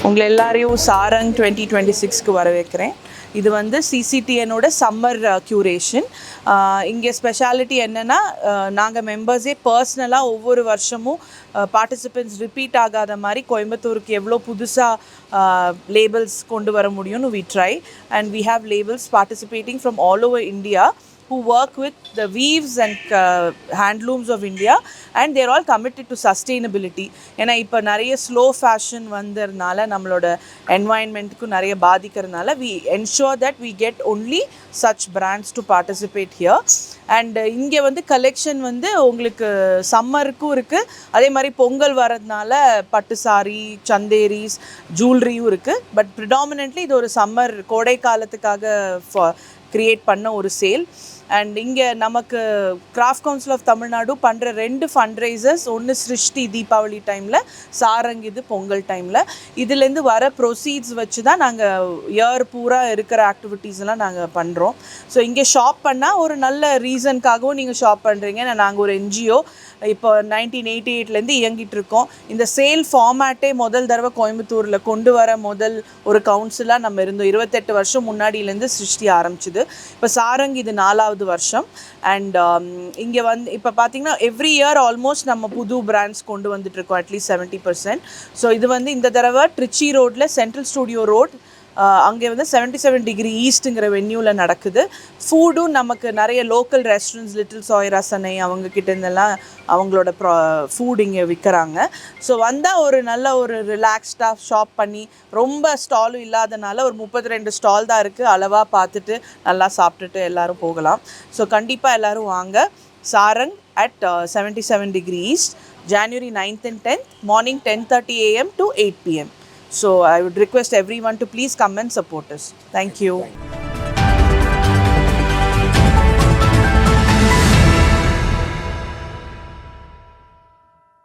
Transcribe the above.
உங்களை எல்லாரையும் சாரங் 2026க்கு வரவேற்கிறேன். இது வந்து சிசிடிஎனோட சம்மர் க்யூரேஷன். இங்கே ஸ்பெஷாலிட்டி என்னென்னா, நாங்கள் மெம்பர்ஸே பர்சனலாக ஒவ்வொரு வருஷமும் பார்ட்டிசிபெண்ட்ஸ் ரிப்பீட் ஆகாத மாதிரி கோயம்புத்தூருக்கு எவ்வளோ புதுசாக லேபிள்ஸ் கொண்டு வர முடியும்னு we try, and we have labels participating from all over India who work with the weaves and handlooms of India, and they're all committed to sustainability. ஏன்னா இப்போ நிறைய ஸ்லோ ஃபேஷன் வந்ததுனால நம்மளோட என்வாயன்மெண்ட்டுக்கு நிறைய பாதிக்கிறதுனால we ensure that we get only such brands to participate here. And இங்கே வந்து collection வந்து உங்களுக்கு சம்மருக்கும் இருக்குது, அதே மாதிரி பொங்கல் வரதுனால பட்டு சாரி, சந்தேரிஸ், ஜூல்ரியும் இருக்குது. பட் ப்ரிடாமினென்ட்லி இது ஒரு சம்மர் கோடை காலத்துக்காக க்ரியேட் பண்ண ஒரு சேல். அண்ட் இங்கே நமக்கு கிராஃப்ட் கவுன்சில் ஆஃப் தமிழ்நாடு பண்ணுற 2 ஃபண்ட்ரைசர்ஸ், ஒன்று சிருஷ்டி தீபாவளி டைமில், சாரங் இது பொங்கல் டைமில். இதுலேருந்து வர ப்ரொசீட்ஸ் வச்சு தான் நாங்கள் இயர் பூரா இருக்கிற ஆக்டிவிட்டீஸ்லாம் நாங்கள் பண்ணுறோம். ஸோ இங்கே ஷாப் பண்ணால் ஒரு நல்ல ரீசனுக்காகவும் நீங்கள் ஷாப் பண்ணுறீங்க. நாங்கள் ஒரு என்ஜிஓ இப்போ 1988லேருந்து இயங்கிட்டு இருக்கோம். இந்த சேல் ஃபார்மேட்டே முதல் தடவை கோயம்புத்தூரில் கொண்டு வர முதல் ஒரு கவுன்சிலாக நம்ம இருந்தோம். 28 வருஷம் முன்னாடியிலேருந்து சிருஷ்டி ஆரம்பிச்சுது. இப்போ சாரங் இது 4வது வருஷம். அண்ட் இங்கே வந்து இப்போ பார்த்தீங்கன்னா எவ்ரி இயர் ஆல்மோஸ்ட் நம்ம புது பிராண்ட்ஸ் கொண்டு வந்துட்டுருக்கோம், அட்லீஸ்ட் 70%. ஸோ இது வந்து இந்த தடவை ட்ரிச்சி ரோட்டில் சென்ட்ரல் ஸ்டூடியோ ரோட், அங்கே வந்து 77 டிகிரி ஈஸ்ட்டுங்கிற வென்யூவில் நடக்குது. ஃபுட்டும் நமக்கு நிறைய லோக்கல் ரெஸ்டாரண்ட்ஸ், லிட்டில் சாய் ரசனை அவங்கக்கிட்ட இருந்தெல்லாம் அவங்களோட ஃபுட் இங்கே விற்கிறாங்க. ஸோ வந்தால் ஒரு நல்ல ஒரு ரிலாக்ஸ்டாக ஷாப் பண்ணி, ரொம்ப ஸ்டாலும் இல்லாதனால ஒரு 32 ஸ்டால் தான் இருக்குது, அளவாக பார்த்துட்டு நல்லா சாப்பிட்டுட்டு எல்லோரும் போகலாம். ஸோ கண்டிப்பாக எல்லோரும் வாங்க. Sarang at 77 degree east, January 9th and 10th, morning 10:30 a.m. to 8 p.m. So I would request everyone to please come and support us. Thank you.